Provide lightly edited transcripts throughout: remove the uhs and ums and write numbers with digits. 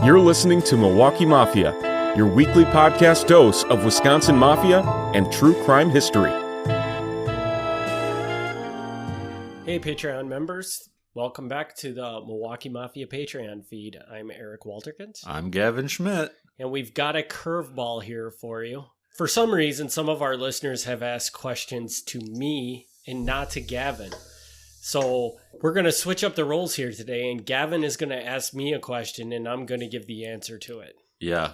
You're listening to Milwaukee Mafia, your weekly podcast dose of Wisconsin Mafia and true crime history. Hey Patreon members, welcome back to the Milwaukee Mafia Patreon feed. I'm Eric Walterkins. I'm Gavin Schmitt. And we've got a curveball here for you. For some reason, some of our listeners have asked questions to me and not to Gavin. So we're going to switch up the roles here today, and Gavin is going to ask me a question, and I'm going to give the answer to it. Yeah.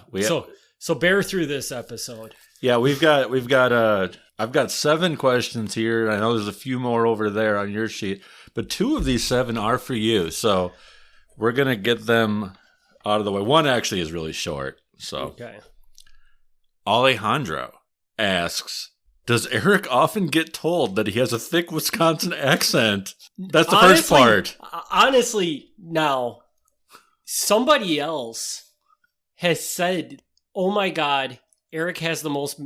So bear through this episode. Yeah, I've got 7 questions here. I know there's a few more over there on your sheet, but 2 of these 7 are for you. So we're going to get them out of the way. One actually is really short. So Okay. Alejandro asks, does Eric often get told that he has a thick Wisconsin accent? That's the first part. Honestly, now, somebody else has said, oh my God, Eric has the most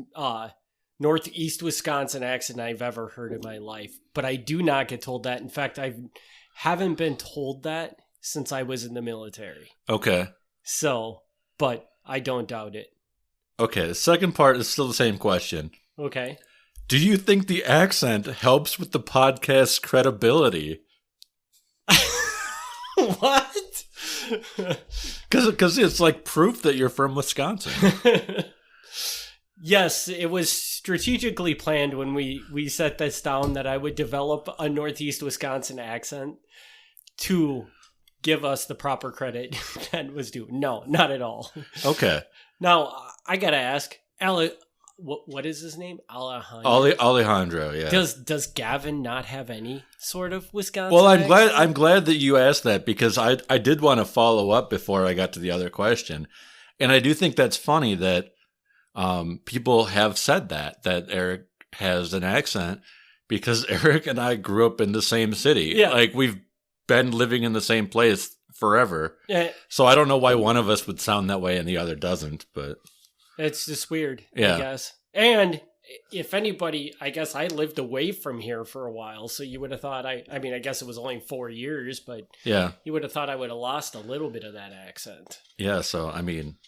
Northeast Wisconsin accent I've ever heard in my life. But I do not get told that. In fact, I haven't been told that since I was in the military. Okay. So, but I don't doubt it. Okay, the second part is still the same question. Okay. Do you think the accent helps with the podcast's credibility? What? Because it's like proof that you're from Wisconsin. Yes, it was strategically planned when we set this down that I would develop a Northeast Wisconsin accent to give us the proper credit that was due. No, not at all. Okay. Now, I got to ask, what is his name? Alejandro. Alejandro, yeah. Does Gavin not have any sort of Wisconsin Well, accent? I'm glad that you asked that because I did want to follow up before I got to the other question. And I do think that's funny that people have said that Eric has an accent because Eric and I grew up in the same city. Yeah. Like we've been living in the same place forever. Yeah. So I don't know why one of us would sound that way and the other doesn't, but It's just weird, Yeah. I guess. And if anybody, I guess I lived away from here for a while, so you would have thought I guess it was only 4 years, but yeah. you would have thought I would have lost a little bit of that accent. Yeah, so I mean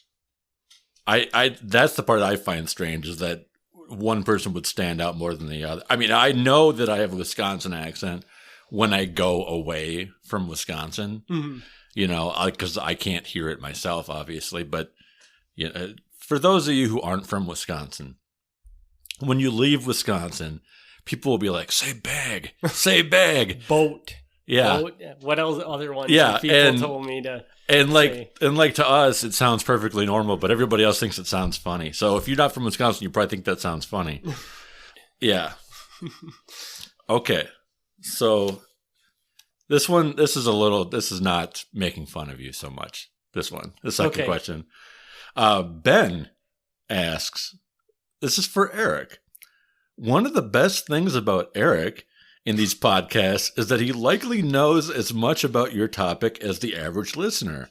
I that's the part I find strange is that one person would stand out more than the other. I mean, I know that I have a Wisconsin accent when I go away from Wisconsin, Mm-hmm. you know, because I can't hear it myself, obviously. But you know, for those of you who aren't from Wisconsin, when you leave Wisconsin, people will be like, "Say bag, say bag, Boat. yeah." Boat. What else? Other ones? Yeah, that people and- told me to. And say. like to us, it sounds perfectly normal, but everybody else thinks it sounds funny. So if you're not from Wisconsin, you probably think that sounds funny. Yeah. Okay. So this is not making fun of you so much. This one, the second Okay. question. Ben asks, this is for Eric. One of the best things about Eric in these podcasts is that he likely knows as much about your topic as the average listener.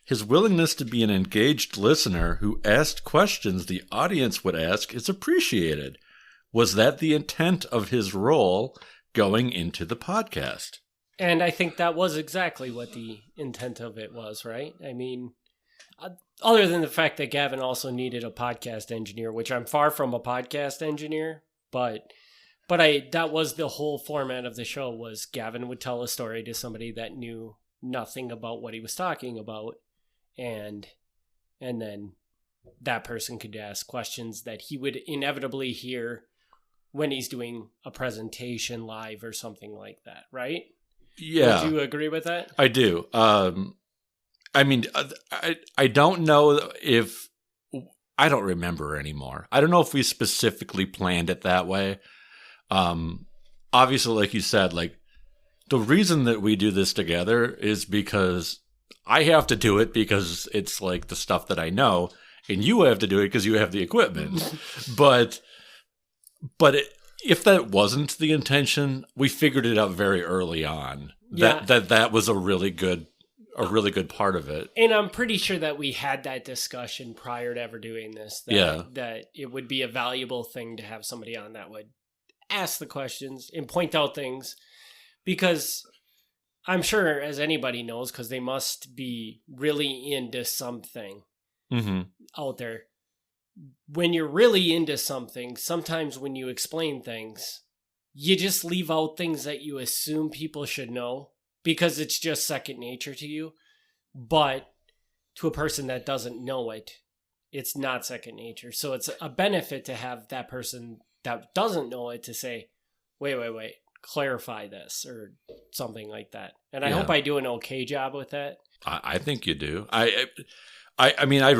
His willingness to be an engaged listener who asked questions the audience would ask is appreciated. Was that the intent of his role going into the podcast? And I think that was exactly what the intent of it was, right? I mean, other than the fact that Gavin also needed a podcast engineer, which I'm far from a podcast engineer, but that was the whole format of the show was Gavin would tell a story to somebody that knew nothing about what he was talking about, and then that person could ask questions that he would inevitably hear when he's doing a presentation live or something like that, right? Yeah. Would you agree with that? I do. I mean, I don't know if... I don't remember anymore. I don't know if we specifically planned it that way. Obviously, like you said, like the reason that we do this together is because I have to do it because it's like the stuff that I know, and you have to do it because you have the equipment. but if that wasn't the intention, we figured it out very early on. Yeah. That was a really good part of it. And I'm pretty sure that we had that discussion prior to ever doing this. That it would be a valuable thing to have somebody on that would ask the questions and point out things, because I'm sure as anybody knows, because they must be really into something out there. When you're really into something, sometimes when you explain things, you just leave out things that you assume people should know because it's just second nature to you. But to a person that doesn't know it, it's not second nature. So it's a benefit to have that person that doesn't know it to say, wait, clarify this or something like that. And I hope I do an okay job with that. I think you do. I mean, I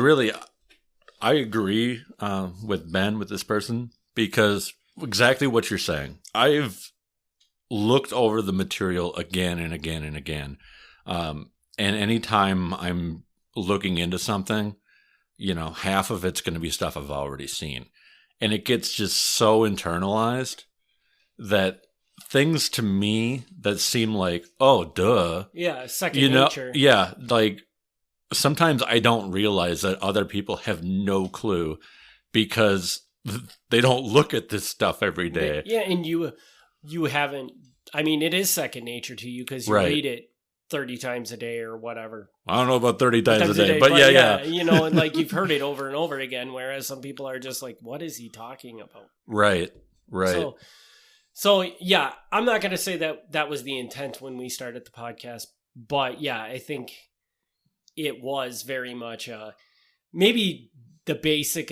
agree with Ben, with this person, because exactly what you're saying. I've looked over the material again and again and again. And anytime I'm looking into something, half of it's going to be stuff I've already seen. And it gets just so internalized that things to me that seem like, oh, duh. Yeah, second nature. Yeah, like sometimes I don't realize that other people have no clue because they don't look at this stuff every day. Yeah, and you haven't, I mean, it is second nature to you because you read it 30 times a day or whatever. I don't know about 30 times a day, but yeah. And like you've heard it over and over again, whereas some people are just like, what is he talking about? Right. So yeah, I'm not going to say that was the intent when we started the podcast, but yeah, I think it was very much maybe the basic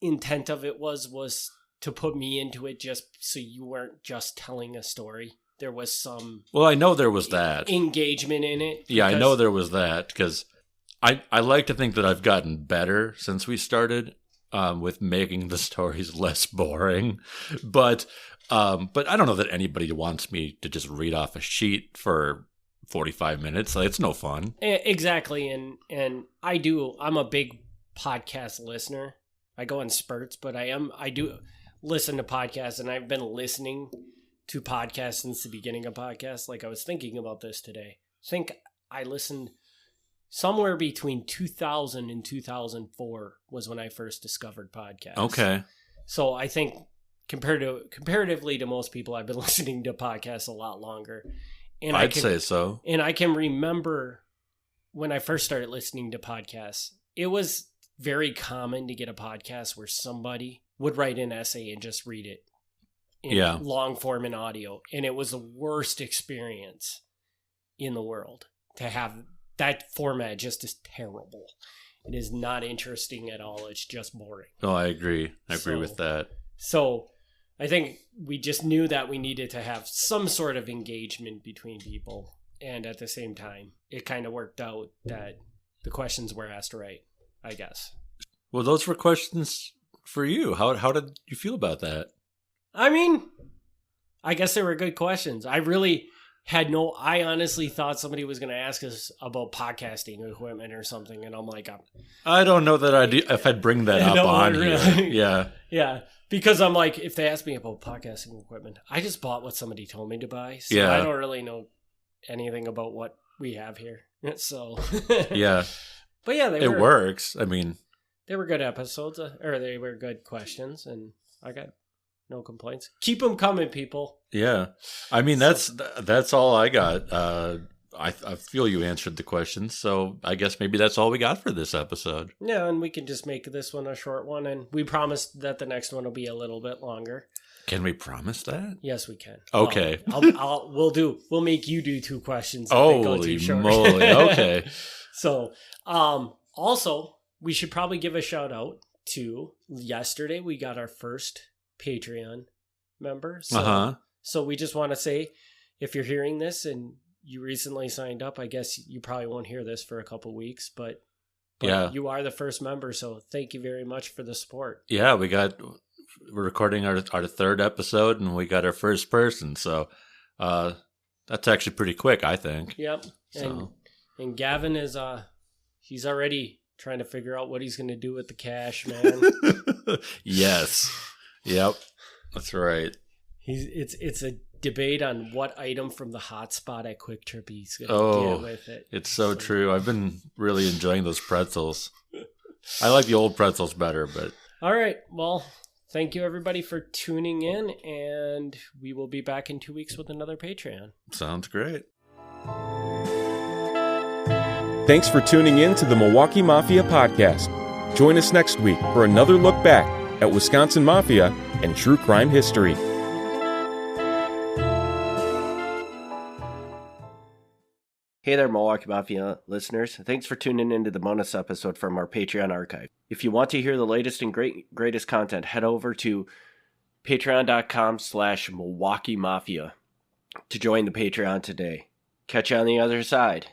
intent of it was to put me into it just so you weren't just telling a story. There was some... Well, I know there was that. Engagement in it. Yeah, I know there was that because I like to think that I've gotten better since we started with making the stories less boring. But I don't know that anybody wants me to just read off a sheet for 45 minutes. Like, it's no fun. Exactly. And I'm a big podcast listener. I go in spurts, but I do listen to podcasts, and I've been listening to podcasts since the beginning of podcasts. Like, I was thinking about this today. I think I listened somewhere between 2000 and 2004 was when I first discovered podcasts. Okay. So I think comparatively to most people, I've been listening to podcasts a lot longer. And I'd say so. And I can remember when I first started listening to podcasts, it was very common to get a podcast where somebody would write an essay and just read it in long form and audio. And it was the worst experience in the world to have that format. Just is terrible. It is not interesting at all. It's just boring. Oh, I agree. I agree with that. So I think we just knew that we needed to have some sort of engagement between people. And at the same time, it kind of worked out that the questions were asked right, I guess. Well, those were questions for you. How did you feel about that? I mean, I guess they were good questions. I honestly thought somebody was going to ask us about podcasting equipment or something. And I'm like, I don't know that if I'd bring that up on here. Yeah. Yeah. Because I'm like, if they ask me about podcasting equipment, I just bought what somebody told me to buy. So I don't really know anything about what we have here. So, yeah. But yeah, it works. I mean, they were good episodes, or they were good questions, and I got no complaints. Keep them coming, people. Yeah. I mean, that's all I got. I feel you answered the questions, so I guess maybe that's all we got for this episode. Yeah, and we can just make this one a short one, and we promise that the next one will be a little bit longer. Can we promise that? Yes, we can. Okay. We'll make you do 2 questions. Holy moly. Okay. So, also, we should probably give a shout out to yesterday. We got our first Patreon member. So we just want to say, if you're hearing this and you recently signed up, I guess you probably won't hear this for a couple weeks, but you are the first member. So thank you very much for the support. Yeah, we're recording our 3rd episode and we got our first person. So, that's actually pretty quick, I think. Yep. So. And Gavin is, he's already trying to figure out what he's going to do with the cash, man. Yes. Yep. That's right. It's a debate on what item from the hotspot at Quick Trip he's going to get with it. It's so true. I've been really enjoying those pretzels. I like the old pretzels better, but... All right. Well, thank you, everybody, for tuning in, and we will be back in 2 weeks with another Patreon. Sounds great. Thanks for tuning in to the Milwaukee Mafia podcast. Join us next week for another look back at Wisconsin Mafia and true crime history. Hey there, Milwaukee Mafia listeners. Thanks for tuning into the bonus episode from our Patreon archive. If you want to hear the latest and greatest content, head over to patreon.com/Milwaukee Mafia to join the Patreon today. Catch you on the other side.